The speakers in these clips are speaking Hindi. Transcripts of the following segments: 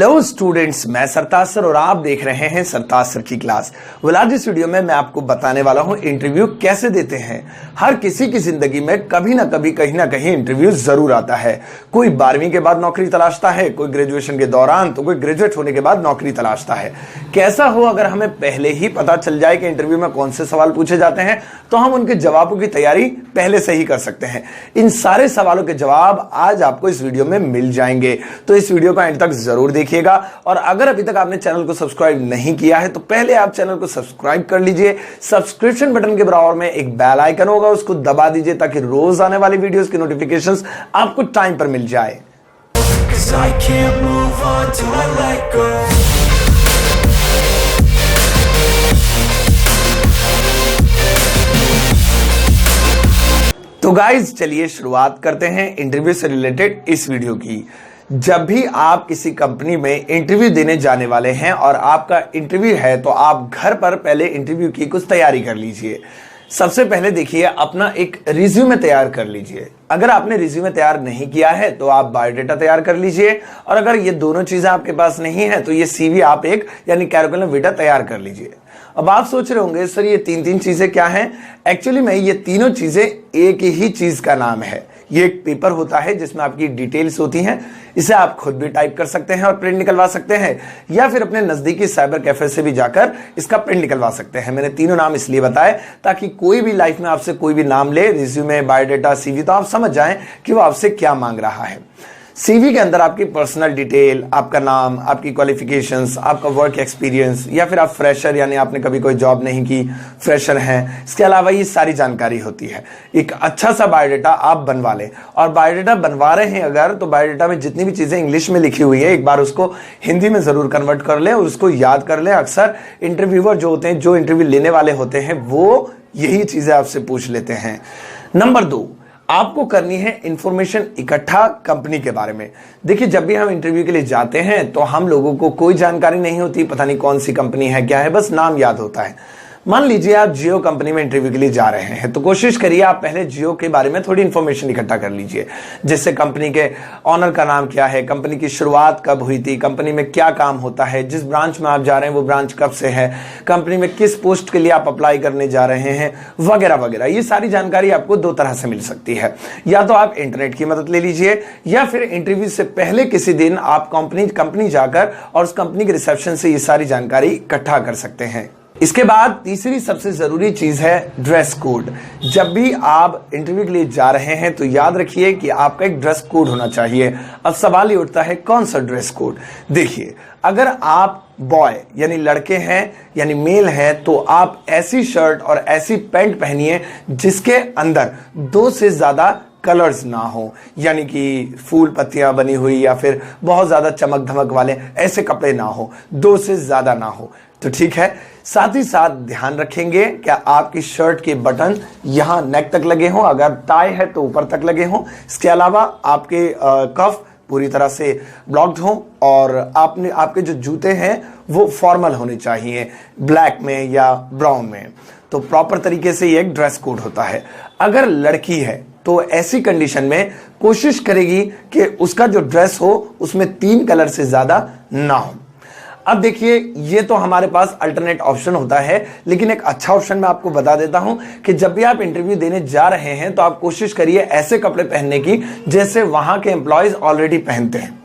हेलो स्टूडेंट्स, मैं सरताज सर और आप देख रहे हैं सरताज सर की क्लास। आज इस वीडियो में मैं आपको बताने वाला हूं इंटरव्यू कैसे देते हैं। हर किसी की जिंदगी में कभी ना कभी कहीं ना कहीं इंटरव्यू जरूर आता है। कोई 12वीं के बाद नौकरी तलाशता है, कोई ग्रेजुएशन के दौरान, तो कोई ग्रेजुएट होने के बाद नौकरी तलाशता है। कैसा हो, अगर हमें पहले ही पता चल जाए कि इंटरव्यू में कौन से सवाल पूछे जाते हैं तो हम उनके जवाबों की तैयारी पहले से ही कर सकते हैं। इन सारे सवालों के जवाब आज आपको इस वीडियो में मिल जाएंगे, तो इस वीडियो का एंड तक जरूर देखिएगा। और अगर अभी तक आपने चैनल को सब्सक्राइब नहीं किया है तो पहले आप चैनल को सब्सक्राइब कर लीजिए। सब्सक्रिप्शन बटन के बराबर में एक बेल आइकन होगा, उसको दबा दीजिए ताकि रोज आने वाली वीडियोस की नोटिफिकेशंस आपको टाइम पर मिल जाए। तो गाइज चलिए शुरुआत करते हैं इंटरव्यू से रिलेटेड इस वीडियो की। जब भी आप किसी कंपनी में इंटरव्यू देने जाने वाले हैं और आपका इंटरव्यू है तो आप घर पर पहले इंटरव्यू की कुछ तैयारी कर लीजिए। सबसे पहले देखिए, अपना एक रिज्यूमे तैयार कर लीजिए। अगर आपने रिज्यूमे तैयार नहीं किया है तो आप बायोडाटा तैयार कर लीजिए, और अगर ये दोनों चीजें आपके पास नहीं है तो ये सीवी आप एक यानी कैरिकुलम विटा तैयार कर लीजिए। अब आप सोच रहे होंगे सर ये तीन चीजें क्या हैं? एक्चुअली में ये तीनों चीजें एक ही चीज का नाम है। ये एक पेपर होता है जिसमें आपकी डिटेल्स होती हैं। इसे आप खुद भी टाइप कर सकते हैं और प्रिंट निकलवा सकते हैं, या फिर अपने नजदीकी साइबर कैफे से भी जाकर इसका प्रिंट निकलवा सकते हैं। मैंने तीनों नाम इसलिए बताए ताकि कोई भी लाइफ में आपसे कोई भी नाम ले, रिज्यूमे, बायोडाटा, सीवी, तो आप समझ जाएं कि वो आपसे क्या मांग रहा है। सीवी के अंदर आपकी पर्सनल डिटेल, आपका नाम, आपकी क्वालिफिकेशंस, आपका वर्क एक्सपीरियंस, या फिर आप फ्रेशर यानी आपने कभी कोई जॉब नहीं की, फ्रेशर हैं, इसके अलावा ये सारी जानकारी होती है। एक अच्छा सा बायोडाटा आप बनवा लें, और बायोडाटा बनवा रहे हैं अगर, तो बायोडाटा में जितनी भी चीजें इंग्लिश में लिखी हुई है एक बार उसको हिंदी में जरूर कन्वर्ट कर लें और उसको याद कर लें। अक्सर इंटरव्यूअर जो होते हैं, जो इंटरव्यू लेने वाले होते हैं, वो यही चीजें आपसे पूछ लेते हैं। नंबर 2, आपको करनी है इंफॉर्मेशन इकट्ठा कंपनी के बारे में। देखिए, जब भी हम इंटरव्यू के लिए जाते हैं तो हम लोगों को कोई जानकारी नहीं होती, पता नहीं कौन सी कंपनी है, क्या है, बस नाम याद होता है। मान लीजिए आप जियो कंपनी में इंटरव्यू के लिए जा रहे हैं, तो कोशिश करिए आप पहले जियो के बारे में थोड़ी इंफॉर्मेशन इकट्ठा कर लीजिए। जैसे कंपनी के ऑनर का नाम क्या है, कंपनी की शुरुआत कब हुई थी, कंपनी में क्या काम होता है, जिस ब्रांच में आप जा रहे हैं वो ब्रांच कब से है, कंपनी में किस पोस्ट के लिए आप अप्लाई करने जा रहे हैं, वगैरह वगैरह। ये सारी जानकारी आपको दो तरह से मिल सकती है। या तो आप इंटरनेट की मदद ले लीजिए, या फिर इंटरव्यू से पहले किसी दिन आप कंपनी जाकर और उस कंपनी के रिसेप्शन से ये सारी जानकारी इकट्ठा कर सकते हैं। इसके बाद तीसरी सबसे जरूरी चीज है ड्रेस कोड। जब भी आप इंटरव्यू के लिए जा रहे हैं तो याद रखिए कि आपका एक ड्रेस कोड होना चाहिए। अब सवाल ये उठता है कौन सा ड्रेस कोड? देखिए, अगर आप बॉय यानी लड़के हैं यानी मेल है तो आप ऐसी शर्ट और ऐसी पैंट पहनिए जिसके अंदर 2 से ज्यादा कलर्स ना हो, यानी कि फूल पत्तियां बनी हुई या फिर बहुत ज्यादा चमक धमक वाले ऐसे कपड़े ना हो, 2 से ज्यादा ना हो, तो ठीक है। साथ ही साथ ध्यान रखेंगे क्या आपकी शर्ट के बटन यहां नेक तक लगे हों, अगर टाई है तो ऊपर तक लगे हों। इसके अलावा आपके कफ पूरी तरह से ब्लॉक्ड हों, और आपके जो जूते हैं वो फॉर्मल होने चाहिए, ब्लैक में या ब्राउन में। तो प्रॉपर तरीके से ये एक ड्रेस कोड होता है। अगर लड़की है तो ऐसी कंडीशन में कोशिश करेगी कि उसका जो ड्रेस हो उसमें 3 कलर से ज्यादा ना हो। अब देखिए, ये तो हमारे पास अल्टरनेट ऑप्शन होता है, लेकिन एक अच्छा ऑप्शन मैं आपको बता देता हूं कि जब भी आप इंटरव्यू देने जा रहे हैं तो आप कोशिश करिए ऐसे कपड़े पहनने की जैसे वहां के एम्प्लॉयज ऑलरेडी पहनते हैं।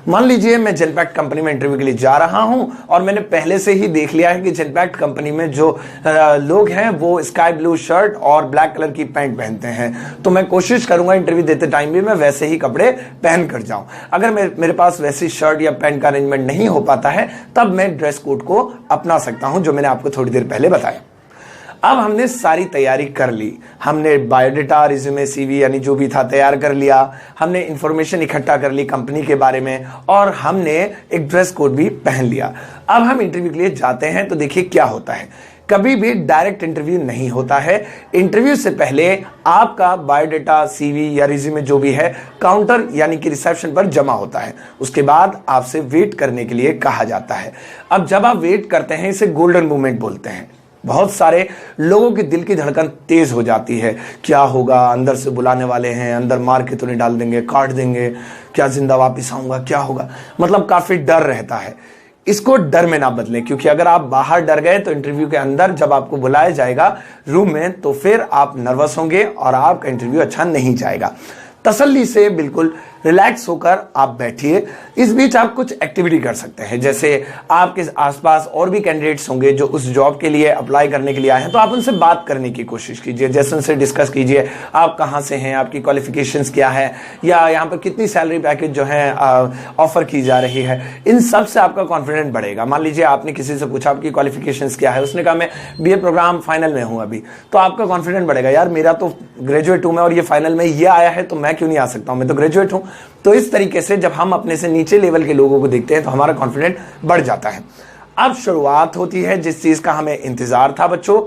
मान लीजिए मैं जेनपैक्ट कंपनी में इंटरव्यू के लिए जा रहा हूं और मैंने पहले से ही देख लिया है कि जेनपैक्ट कंपनी में जो लोग हैं वो स्काई ब्लू शर्ट और ब्लैक कलर की पैंट पहनते हैं, तो मैं कोशिश करूंगा इंटरव्यू देते टाइम भी मैं वैसे ही कपड़े पहन कर जाऊं। अगर मेरे पास वैसी शर्ट या पैंट का अरेंजमेंट नहीं हो पाता है तब मैं ड्रेस कोड को अपना सकता हूं, जो मैंने आपको थोड़ी देर पहले बताया। अब हमने सारी तैयारी कर ली, हमने बायोडाटा, रिज्यूमे, सीवी यानी जो भी था तैयार कर लिया, हमने इंफॉर्मेशन इकट्ठा कर ली कंपनी के बारे में, और हमने एक ड्रेस कोड भी पहन लिया। अब हम इंटरव्यू के लिए जाते हैं तो देखिए क्या होता है। कभी भी डायरेक्ट इंटरव्यू नहीं होता है। इंटरव्यू से पहले आपका बायोडाटा, सीवी या रिज्यूमे जो भी है काउंटर यानी कि रिसेप्शन पर जमा होता है। उसके बाद आपसे वेट करने के लिए कहा जाता है। अब जब आप वेट करते हैं इसे गोल्डन मूवमेंट बोलते हैं। बहुत सारे लोगों के दिल की धड़कन तेज हो जाती है, क्या होगा, अंदर से बुलाने वाले हैं, अंदर मार के तो नहीं डाल देंगे, काट देंगे, क्या जिंदा वापस आऊंगा, क्या होगा, मतलब काफी डर रहता है। इसको डर में ना बदलें, क्योंकि अगर आप बाहर डर गए तो इंटरव्यू के अंदर जब आपको बुलाया जाएगा रूम में तो फिर आप नर्वस होंगे और आपका इंटरव्यू अच्छा नहीं जाएगा। तसल्ली से बिल्कुल रिलैक्स होकर आप बैठिए। इस बीच आप कुछ एक्टिविटी कर सकते हैं, जैसे आपके आसपास और भी कैंडिडेट्स होंगे जो उस जॉब के लिए अप्लाई करने के लिए आए हैं, तो आप उनसे बात करने की कोशिश कीजिए, जैसे उनसे डिस्कस कीजिए आप कहाँ से हैं, आपकी क्वालिफिकेशंस क्या है, या यहाँ पर कितनी सैलरी पैकेज जो है ऑफर की जा रही है। इन सब से आपका कॉन्फिडेंट बढ़ेगा। मान लीजिए आपने किसी से पूछा आपकी क्वालिफिकेशंस क्या है, उसने कहा मैं बीए प्रोग्राम फाइनल में हूँ अभी, तो आपका कॉन्फिडेंट बढ़ेगा, यार मेरा तो ग्रेजुएट हूँ मैं और ये फाइनल में ये आया है तो मैं क्यों नहीं आ सकता हूँ, मैं तो ग्रेजुएट हूँ। तो इस तरीके से जब हम अपने से नीचे लेवल के लोगों को देखते हैं तो हमारा कॉन्फिडेंट बढ़ जाता है। अब शुरुआत होती है जिस चीज का हमें इंतजार था बच्चों,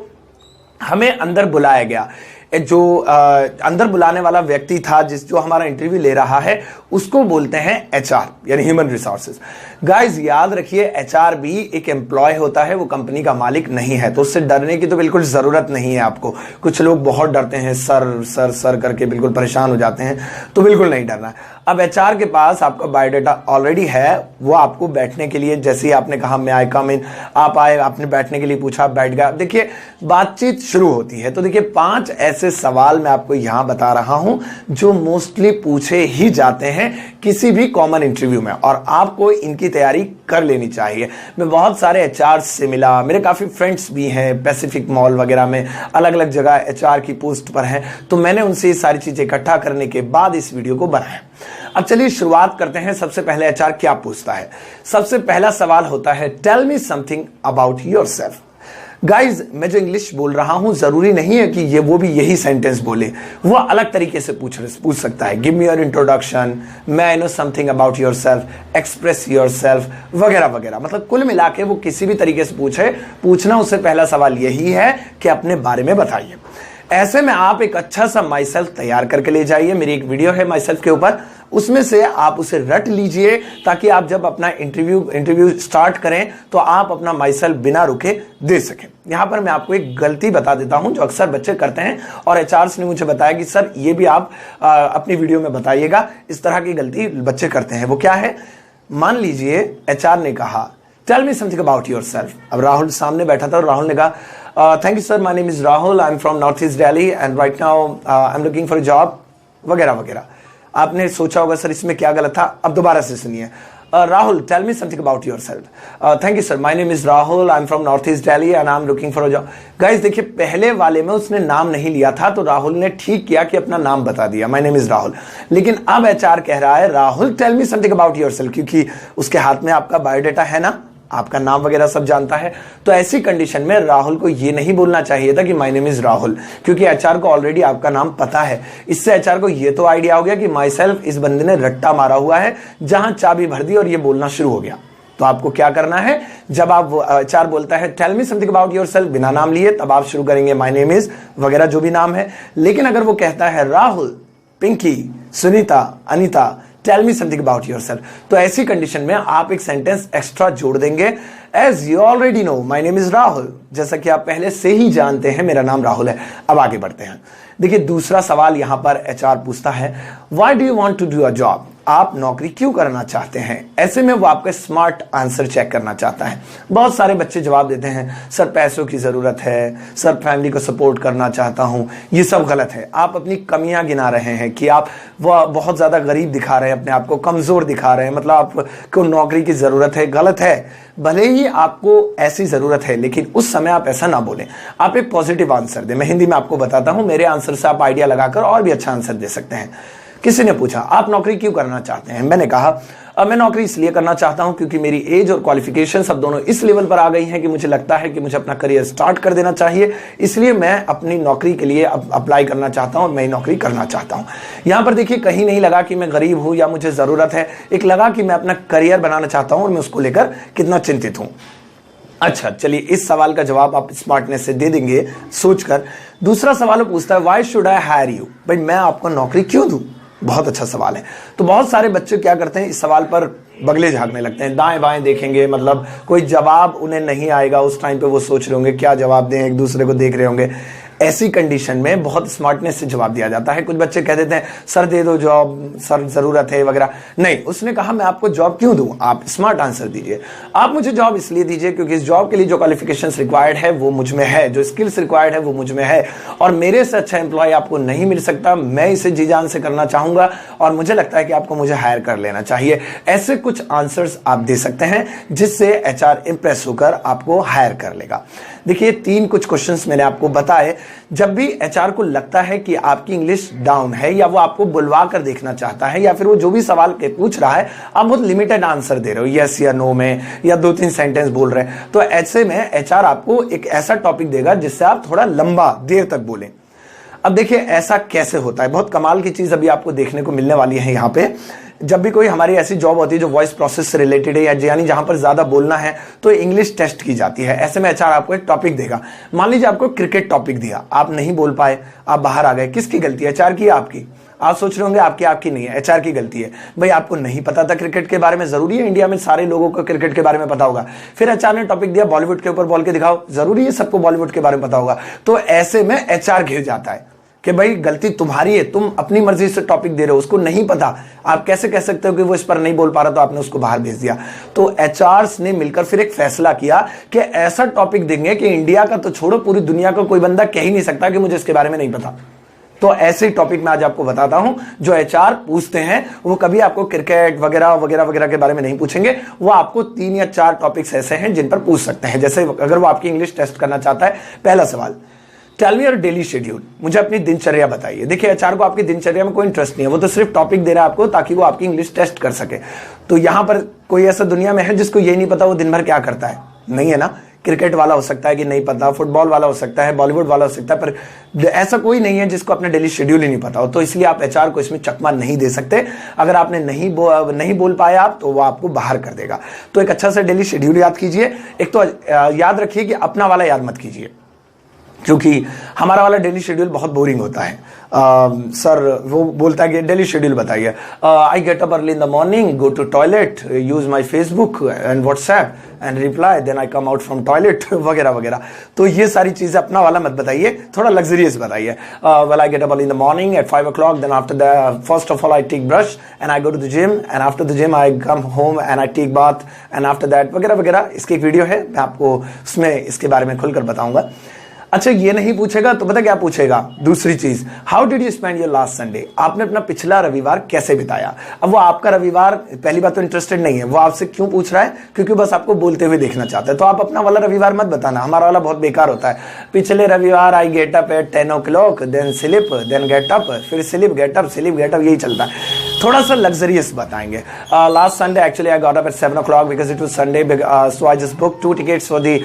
हमें अंदर बुलाया गया। जो अंदर बुलाने वाला व्यक्ति था जो हमारा इंटरव्यू ले रहा है उसको बोलते हैं एचआर यानी ह्यूमन रिसोर्सेज। गाइस याद रखिए एचआर भी एक एम्प्लॉय होता है, वो कंपनी का मालिक नहीं है, तो उससे डरने की तो बिल्कुल जरूरत नहीं है आपको। कुछ लोग बहुत डरते हैं, सर सर सर करके बिल्कुल परेशान हो जाते हैं, तो बिल्कुल नहीं डरना। अब एचआर के पास आपका बायोडाटा ऑलरेडी है, वो आपको बैठने के लिए, जैसे ही आपने कहा मैं आई कम इन, आप आए, आपने बैठने के लिए पूछा, आप बैठ गए। देखिए बातचीत शुरू होती है। तो देखिए 5 ऐसे सवाल मैं आपको यहां बता रहा हूं जो मोस्टली पूछे ही जाते हैं किसी भी कॉमन इंटरव्यू में, और आपको इनकी तैयारी कर लेनी चाहिए। मैं बहुत सारे एचआर से मिला, मेरे काफी फ्रेंड्स भी हैं पैसिफिक मॉल वगैरह में, अलग अलग जगह एचआर की पोस्ट पर हैं, तो मैंने उनसे ये सारी चीजें इकट्ठा करने के बाद इस वीडियो को बनाया। अब चलिए शुरुआत करते हैं। सबसे पहले एचआर क्या पूछता है? सबसे पहला सवाल होता है tell me something about yourself. Guys मैं जो इंग्लिश बोल रहा हूं जरूरी नहीं है कि वो भी यही सेंटेंस बोले, वो अलग तरीके से पूछ सकता है। Give me your introduction, may I know something about yourself, express yourself वगैरह वगैरह। मतलब कुल मिला के वो किसी भी तरीके से पूछना उससे पहला सवाल यही है कि अपने बारे में बताइए। ऐसे में आप एक अच्छा सा माई सेल्फ तैयार करके ले जाइए। मेरी एक वीडियो है माई सेल्फ के ऊपर, उसमें से आप उसे रट लीजिए ताकि आप जब अपना इंटरव्यू स्टार्ट करें तो आप अपना माई सेल्फ बिना रुके दे सकें। यहां पर मैं आपको एक गलती बता देता हूं जो अक्सर बच्चे करते हैं, और एचआर्स ने मुझे बताया कि सर ये भी आप अपनी वीडियो में बताइएगा। इस तरह की गलती बच्चे करते हैं। वो क्या है? मान लीजिए एचआर ने कहा tell me something about yourself. अब राहुल सामने बैठा था और राहुल ने कहा thank you sir, my name is Rahul, I am from north east Delhi and right now I am looking for a job वगैरह वगैरह। आपने सोचा होगा सर इसमें क्या गलत था। अब दोबारा से सुनिए। Rahul tell me something about yourself. Thank you sir, my name is Rahul, I am from north east Delhi and I am looking for a job. Guys देखिए पहले वाले में उसने नाम नहीं लिया था, तो राहुल ने ठीक किया कि अपना नाम बता दिया, माय नेम इज राहुल। लेकिन अब एचआर कह रहा है Rahul tell me something about yourself, क्योंकि उसके हाथ में आपका बायोडाटा है ना, आपका नाम वगैरह सब जानता है। तो ऐसी कंडीशन में राहुल को ये नहीं बोलना चाहिए था कि माय नेम इज राहुल, क्योंकि एचआर को ऑलरेडी आपका नाम पता है। इससे एचआर को ये तो आइडिया हो गया कि माई सेल्फ इस बंदे ने रट्टा मारा हुआ है, जहां चाबी भर दी और ये बोलना शुरू हो गया। तो आपको क्या करना है, जब आप एचआर बोलता है tell me something about yourself बिना नाम लिए, तब आप शुरू करेंगे माय नेम इज वगैरह जो भी नाम है। लेकिन अगर वो कहता है Rahul, Pinky, Sunita, Anita tell me something about yourself, तो ऐसी कंडीशन में आप एक सेंटेंस एक्स्ट्रा जोड़ देंगे। As you already know my name is Rahul, जैसा कि आप पहले से ही जानते हैं मेरा नाम राहुल है। अब आगे बढ़ते हैं। देखिए दूसरा सवाल यहां पर एचआर पूछता है why do you want to do a job, आप नौकरी क्यों करना चाहते हैं। ऐसे में वो आपका स्मार्ट आंसर चेक करना चाहता है। बहुत सारे बच्चे जवाब देते हैं सर पैसों की जरूरत है, सर फैमिली को सपोर्ट करना चाहता हूं। ये सब गलत है। आप अपनी कमियां गिना रहे हैं कि आप वो बहुत ज्यादा गरीब दिखा रहे हैं, अपने आप को कमजोर दिखा रहे हैं, मतलब आपको नौकरी की जरूरत है। गलत है। भले ही आपको ऐसी जरूरत है लेकिन उस समय आप ऐसा ना बोलें, आप एक पॉजिटिव आंसर दें। मैं हिंदी में आपको बताता हूं, मेरे आंसर से आप आइडिया लगाकर और भी अच्छा आंसर दे सकते हैं। किसी ने पूछा आप नौकरी क्यों करना चाहते हैं, मैंने कहा मैं नौकरी इसलिए करना चाहता हूं क्योंकि मेरी एज और क्वालिफिकेशन सब दोनों इस लेवल पर आ गई हैं कि मुझे लगता है कि मुझे अपना करियर स्टार्ट कर देना चाहिए, इसलिए मैं अपनी नौकरी के लिए अप्लाई करना चाहता हूं और मैं नौकरी करना चाहता हूं। यहां पर देखिए कहीं नहीं लगा कि मैं गरीब हूं या मुझे जरूरत है, एक लगा कि मैं अपना करियर बनाना चाहता हूं और मैं उसको लेकर कितना चिंतित हूं। अच्छा चलिए इस सवाल का जवाब आप स्मार्टनेस से दे देंगे सोचकर। दूसरा सवाल पूछता है why should I hire you, भाई मैं आपको नौकरी क्यों दूं। बहुत अच्छा सवाल है। तो बहुत सारे बच्चे क्या करते हैं, इस सवाल पर बगले झांकने लगते हैं, दाएं बाएं देखेंगे, मतलब कोई जवाब उन्हें नहीं आएगा उस टाइम पे, वो सोच रहे होंगे क्या जवाब दें, एक दूसरे को देख रहे होंगे। ऐसी कंडीशन में बहुत स्मार्टनेस से जवाब दिया जाता है। कुछ बच्चे कह देते हैं सर दे दो जॉब, सर जरूरत है वगैरह। नहीं, उसने कहा मैं आपको जॉब क्यों दूं, आप स्मार्ट आंसर दीजिए। आप मुझे जॉब इसलिए दीजिए क्योंकि इस जॉब के लिए जो क्वालिफिकेशंस रिक्वायर्ड है वो मुझ में है, जो स्किल्स रिक्वायर्ड है वो मुझ में है, और मेरे से अच्छा एम्प्लॉय आपको नहीं मिल सकता। मैं इसे जी जान से करना चाहूंगा और मुझे लगता है कि आपको मुझे हायर कर लेना चाहिए। ऐसे कुछ आंसर्स आप दे सकते हैं जिससे एचआर इंप्रेस होकर आपको हायर कर लेगा। देखिए, 3 कुछ क्वेश्चंस मैंने आपको बताए। जब भी एचआर को लगता है कि आपकी इंग्लिश डाउन है, या वो आपको बुलवा कर देखना चाहता है, या फिर वो जो भी सवाल के पूछ रहा है आप बहुत लिमिटेड आंसर दे रहे हो, यस या नो में, या 2-3 सेंटेंस बोल रहे हैं, तो ऐसे में एचआर आपको एक ऐसा टॉपिक देगा जिससे आप थोड़ा लंबा देर तक बोलें। अब देखिए ऐसा कैसे होता है, बहुत कमाल की चीज अभी आपको देखने को मिलने वाली है। यहाँ पे जब भी कोई हमारी ऐसी जॉब होती है जो वॉइस प्रोसेस से रिलेटेड है, या यानी जहां पर ज्यादा बोलना है, तो इंग्लिश टेस्ट की जाती है। ऐसे में एचआर आपको एक टॉपिक देगा। मान लीजिए आपको क्रिकेट टॉपिक दिया, आप नहीं बोल पाए, आप बाहर आ गए, किसकी गलती है, एचआर की या आपकी? आप सोच रहे होंगे आपकी नहीं है, एचआर की गलती है। भाई आपको नहीं पता था क्रिकेट के बारे में, जरूरी है इंडिया में सारे लोगों को क्रिकेट के बारे में पता होगा? फिर एचआर ने टॉपिक दिया बॉलीवुड के ऊपर बोल के दिखाओ, जरूरी है सबको बॉलीवुड के बारे में पता होगा? तो ऐसे में एचआर घिर जाता है कि भाई गलती तुम्हारी है, तुम अपनी मर्जी से टॉपिक दे रहे हो, उसको नहीं पता। आप कैसे कह सकते हो कि वो इस पर नहीं बोल पा रहा तो आपने उसको बाहर भेज दिया? तो एचआरस ने मिलकर फिर एक फैसला किया कि ऐसा टॉपिक देंगे कि इंडिया का तो छोड़ो, पूरी दुनिया का कोई बंदा कह ही नहीं सकता कि मुझे इसके बारे में नहीं पता। तो ऐसे टॉपिक मैं आज आपको बताता हूं जो एचआर पूछते हैं। वो कभी आपको क्रिकेट वगैरह वगैरह वगैरह के बारे में नहीं पूछेंगे, वो आपको 3 या 4 टॉपिक्स ऐसे हैं जिन पर पूछ सकते हैं। जैसे अगर वो आपकी इंग्लिश टेस्ट करना चाहता है, पहला सवाल, tell me your daily schedule, मुझे अपनी दिनचर्या बताइए। देखिए एचआर को आपकी दिनचर्या में कोई इंटरेस्ट नहीं है, वो तो सिर्फ टॉपिक दे रहा है आपको ताकि वो आपकी इंग्लिश टेस्ट कर सके। तो यहां पर कोई ऐसा दुनिया में है जिसको ये नहीं पता वो दिन भर क्या करता है? नहीं है ना। क्रिकेट वाला हो सकता है कि नहीं पता, फुटबॉल वाला हो सकता है, बॉलीवुड वाला हो सकता है, पर ऐसा कोई नहीं है जिसको अपना डेली शेड्यूल ही नहीं पता हो। तो इसलिए आप एचआर को इसमें चकमा नहीं दे सकते। अगर आपने नहीं बोल पाए आप, तो वो आपको बाहर कर देगा। तो एक अच्छा सा डेली शेड्यूल याद कीजिए। एक तो याद रखिए कि अपना वाला याद मत कीजिए, क्योंकि हमारा वाला डेली शेड्यूल बहुत बोरिंग होता है। सर वो बोलता है कि डेली शेड्यूल बताइए। I get up early in the morning, go to toilet, use my Facebook and WhatsApp and reply, then I come out from toilet वगैरह वगैरह। तो ये सारी चीजें अपना वाला मत बताइए, थोड़ा लग्जरियस बताइए। Well I get up early in the morning at 5 o'clock, then after the first of all I take brush and I go to the gym, and after the gym I come home and I take bath, and after that वगैरह वगैरह। इसकी एक वीडियो है, मैं आपको उसमें इसके बारे में खुलकर बताऊंगा। अच्छा, ये नहीं पूछेगा तो पता क्या पूछेगा? दूसरी चीज, how did you spend your last Sunday, आपने अपना पिछला रविवार कैसे बिताया? अब वो आपका रविवार, पहली बात तो इंटरेस्टेड नहीं है, वो आपसे क्यों पूछ रहा है? क्योंकि बस आपको बोलते हुए देखना चाहता है। तो आप अपना वाला रविवार मत बताना, हमारा वाला बहुत बेकार होता है। पिछले रविवार I get up at 10 o'clock, then sleep, then get up, फिर sleep get up, sleep get up, यही चलता है। थोड़ा सा लग्जरियस बताएंगे। Last Sunday actually I got up at 7 o'clock because it was Sunday, so I just booked 2 tickets for the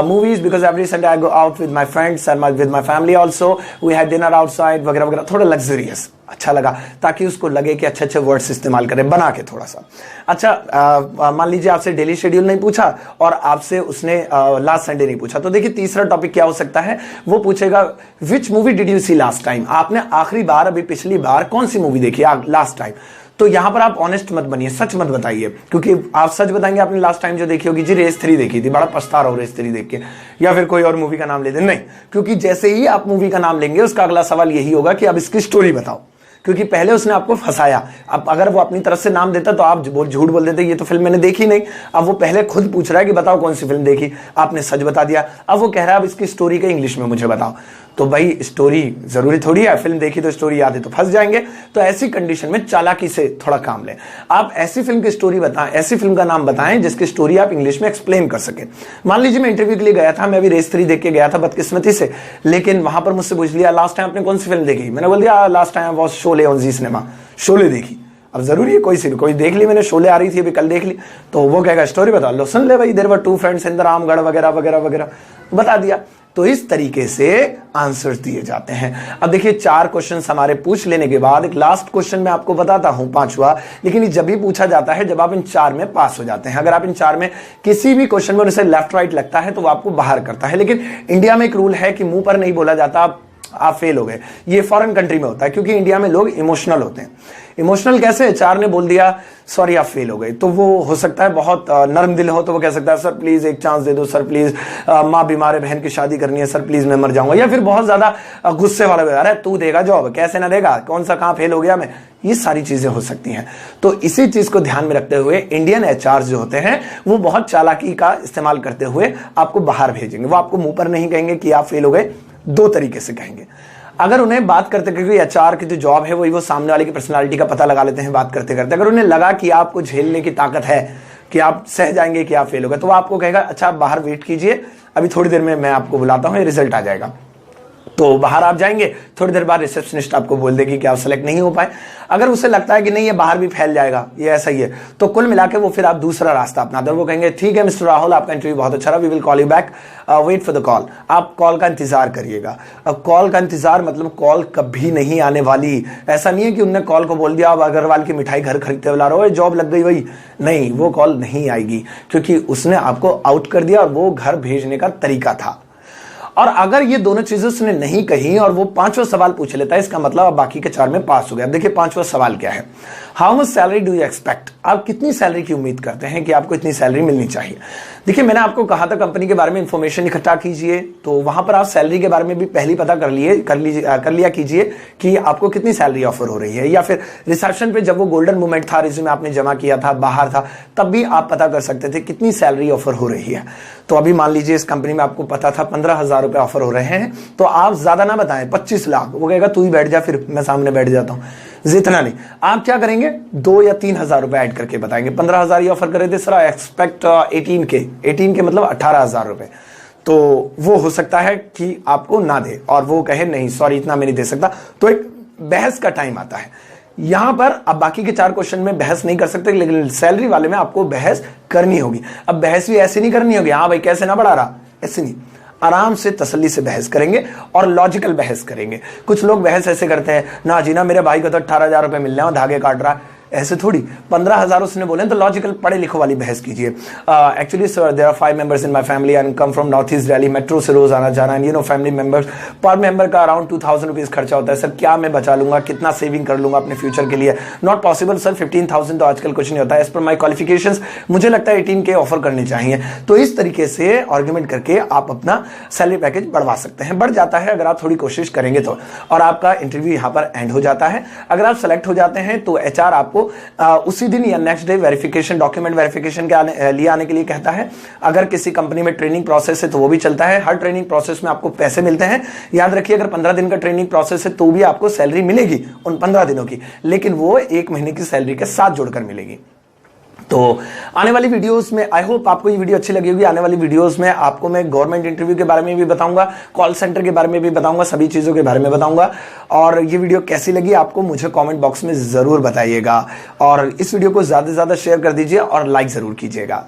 movies because every Sunday I go out with my friends and with my family also. We had dinner outside वगैरह वगैरह। थोड़ा लग्जरियस अच्छा लगा, ताकि उसको लगे कि अच्छे अच्छे वर्ड्स इस्तेमाल करें, बना के थोड़ा सा। अच्छा, मान लीजिए आपसे डेली शेड्यूल नहीं पूछा और आपसे उसने लास्ट संडे नहीं पूछा, तो देखिए तीसरा टॉपिक क्या हो सकता है? वो पूछेगा which movie did you see last time, आपने आखिरी बार, अभी पिछली बार कौन सी मूवी देखी लास्ट टाइम? तो यहां पर आप ऑनेस्ट मत बनिए, सच मत बताइए, क्योंकि आप सच बताएंगे आपने लास्ट टाइम जो देखी होगी, जी रेस 3 देखी थी, बड़ा पछता रहा हूं रेस 3 देख के, या फिर कोई और मूवी का नाम ले दे। नहीं, क्योंकि जैसे ही आप मूवी का नाम लेंगे उसका अगला सवाल यही होगा कि अब इसकी स्टोरी बताओ, क्योंकि पहले उसने आपको फंसाया। अब अगर वो अपनी तरफ से नाम देता तो आप झूठ बोल देते, ये तो फिल्म मैंने देखी नहीं। अब वो पहले खुद पूछ रहा है कि बताओ कौन सी फिल्म देखी, आपने सच बता दिया। अब वो कह रहा है अब इसकी स्टोरी का इंग्लिश में मुझे बताओ। तो भाई स्टोरी जरूरी थोड़ी है, फिल्म देखी तो स्टोरी याद है तो फंस जाएंगे। तो ऐसी कंडीशन में चालाकी से थोड़ा काम लें। आप ऐसी फिल्म की स्टोरी बताएं, ऐसी फिल्म का नाम बताएं जिसकी स्टोरी आप इंग्लिश में एक्सप्लेन कर सके। मान लीजिए मैं इंटरव्यू के लिए गया था, मैं अभी रेस 3 देख के गया था बदकिस्मती से, लेकिन वहां पर मुझसे पूछ लिया लास्ट टाइम आपने कौन सी फिल्म देखी? मैंने बोल दिया last time watch Sholay on Zee cinema, Sholay देखी। अब जरूरी है कोई देख ली, मैंने शोले आ रही थी अभी कल देख ली, तो वो कहेगा स्टोरी बता लो, सुन ले भाई, there were 2 friends in the Ramgarh वगैरह वगैरह वगैरह, बता दिया। तो इस तरीके से आंसर्स दिए जाते हैं। अब देखिए 4 क्वेश्चंस हमारे पूछ लेने के बाद एक लास्ट क्वेश्चन मैं आपको बताता हूं, 5वां, लेकिन ये जब भी पूछा जाता है जब आप इन 4 में पास हो जाते हैं। अगर आप इन 4 में किसी भी क्वेश्चन में उसे लेफ्ट राइट लगता है तो वो आपको बाहर करता है। लेकिन इंडिया में एक रूल है कि मुंह पर नहीं बोला जाता, आप फेल हो गए। ये फॉरेन कंट्री में होता है, क्योंकि इंडिया में लोग इमोशनल होते हैं। इमोशनल कैसे? एचआर ने बोल दिया सॉरी आप फेल हो गए, तो वो हो सकता है बहुत नरम दिल हो, तो वो कह सकता है सर प्लीज एक चांस दे दो, सर प्लीज माँ बीमार है, बहन की शादी करनी है, सर प्लीज मैं मर जाऊंगा। या फिर बहुत ज्यादा गुस्से वाला, अरे तू देगा जॉब, कैसे ना देगा, कौन सा कहां फेल हो गया मैं। ये सारी चीजें हो सकती हैं। तो इसी चीज को ध्यान में रखते हुए इंडियन एचआर जो होते हैं वो बहुत चालाकी का इस्तेमाल करते हुए आपको बाहर भेजेंगे। वो आपको मुंह पर नहीं कहेंगे कि आप फेल हो गए, दो तरीके से कहेंगे। अगर उन्हें बात करते, क्योंकि एचआर की जो जॉब है वो सामने वाले की पर्सनालिटी का पता लगा लेते हैं बात करते करते, अगर उन्हें लगा कि आपको झेलने की ताकत है, कि आप सह जाएंगे कि आप फेल हो गए, तो वो आपको कहेगा अच्छा आप बाहर वेट कीजिए, अभी थोड़ी देर में मैं आपको बुलाता हूं, रिजल्ट आ जाएगा। तो बाहर आप जाएंगे, थोड़ी देर बाद रिसेप्शनिस्ट आपको बोल देगी कि आप सेलेक्ट नहीं हो पाए। अगर उसे लगता है कि नहीं ये बाहर भी फैल जाएगा, ये ऐसा ही है, तो कुल मिला के वो फिर आप दूसरा रास्ता अपनाते हैं। वो कहेंगे ठीक है मिस्टर राहुल, आपका इंटरव्यू बहुत अच्छा रहा, we will call you back, wait for the call. आप कॉल का इंतजार करिएगा। अब कॉल का इंतजार मतलब कॉल कभी नहीं आने वाली। ऐसा नहीं है कि उनने कॉल को बोल दिया अब अग्रवाल की मिठाई घर खरीदते बुला रहे हो, जॉब लग गई वही, नहीं, वो कॉल नहीं आएगी, क्योंकि उसने आपको आउट कर दिया और वो घर भेजने का तरीका था। और अगर ये दोनों चीजें उसने नहीं कही और वो पांचवा सवाल पूछ लेता है, इसका मतलब आप बाकी के 4 में पास हो गए। अब देखिए पांचवा सवाल क्या है, how much salary do you expect. आप कितनी सैलरी की उम्मीद करते हैं कि आपको इतनी सैलरी मिलनी चाहिए। देखिए मैंने आपको कहा था कंपनी के बारे में इंफॉर्मेशन इकट्ठा कीजिए, तो वहां पर आप सैलरी के बारे में भी पहले पता कर लिया कीजिए कि आपको कितनी सैलरी ऑफर हो रही है। या फिर रिसेप्शन पे जब वो गोल्डन मोमेंट था, रिज्यूमे आपने जमा किया था, बाहर था, तब भी आप पता कर सकते थे कितनी सैलरी ऑफर हो रही है। तो अभी मान लीजिए इस कंपनी में आपको पता था 15,000 रुपए ऑफर हो रहे हैं, तो आप ज्यादा ना बताएं, 25 लाख। वो कहेगा तू ही बैठ जा, फिर मैं सामने बैठ जाता हूं, जितना नहीं। आप क्या करेंगे, 2 या 3,000 रुपए ऐड करके बताएंगे। 15,000 ये ऑफर करे थे सर, एक्सपेक्ट 18 के मतलब 18,000 रुपए। तो वो हो सकता है कि आपको ना दे और वो कहे नहीं सॉरी इतना मैं नहीं दे सकता। तो एक बहस का टाइम आता है यहां पर। अब बाकी के 4 क्वेश्चन में बहस नहीं कर सकते, लेकिन सैलरी वाले में आपको बहस करनी होगी। अब बहस भी ऐसे नहीं करनी होगी, हाँ भाई कैसे ना बढ़ा रहा, ऐसे नहीं, आराम से तसल्ली से बहस करेंगे और लॉजिकल बहस करेंगे। कुछ लोग बहस ऐसे करते हैं, ना जी ना मेरे भाई को तो 18,000 रुपए मिल रहे हैं और धागे काट रहा है, ऐसे थोड़ी। 15,000 उसने बोले तो लॉजिकल पढ़े लिखो वाली बहस कीजिए। Actually sir there are 5 members in my family and come from north east Delhi, metro से रोज आना जाना, and you know family members, पर मेंबर का अराउंड 2,000 रुपीज खर्चा होता है। सर क्या मैं बचा लूंगा, कितना सेविंग कर लूंगा अपने फ्यूचर के लिए। नॉट पॉसिबल सर, 15,000 तो आजकल कुछ नहीं होता है। एज पर माई क्वालिफिकेशंस मुझे लगता है 18K ऑफर करनी चाहिए। तो इस तरीके से आर्ग्यूमेंट करके आप अपना सैलरी पैकेज बढ़वा सकते हैं। बढ़ जाता है अगर आप थोड़ी कोशिश करेंगे तो, और आपका इंटरव्यू यहाँ पर एंड हो जाता है। अगर आप सेलेक्ट हो जाते हैं तो एचआर आपको उसी दिन या next day verification, document verification के लिए आने के लिए कहता है। अगर किसी कंपनी में ट्रेनिंग प्रोसेस है तो वो भी चलता है। हर ट्रेनिंग प्रोसेस में आपको पैसे मिलते हैं। याद रखिए अगर 15 दिन का ट्रेनिंग प्रोसेस है तो भी आपको सैलरी मिलेगी उन 15 दिनों की, लेकिन वो 1 महीने की सैलरी के साथ जोड़कर मिलेगी। तो आने वाली वीडियोस में आई होप आपको ये वीडियो अच्छी लगी होगी। आने वाली वीडियोस में आपको मैं गवर्नमेंट इंटरव्यू के बारे में भी बताऊंगा, कॉल सेंटर के बारे में भी बताऊंगा, सभी चीजों के बारे में बताऊंगा। और ये वीडियो कैसी लगी आपको मुझे कमेंट बॉक्स में जरूर बताइएगा, और इस वीडियो को ज्यादा से ज्यादा शेयर कर दीजिए और लाइक जरूर कीजिएगा।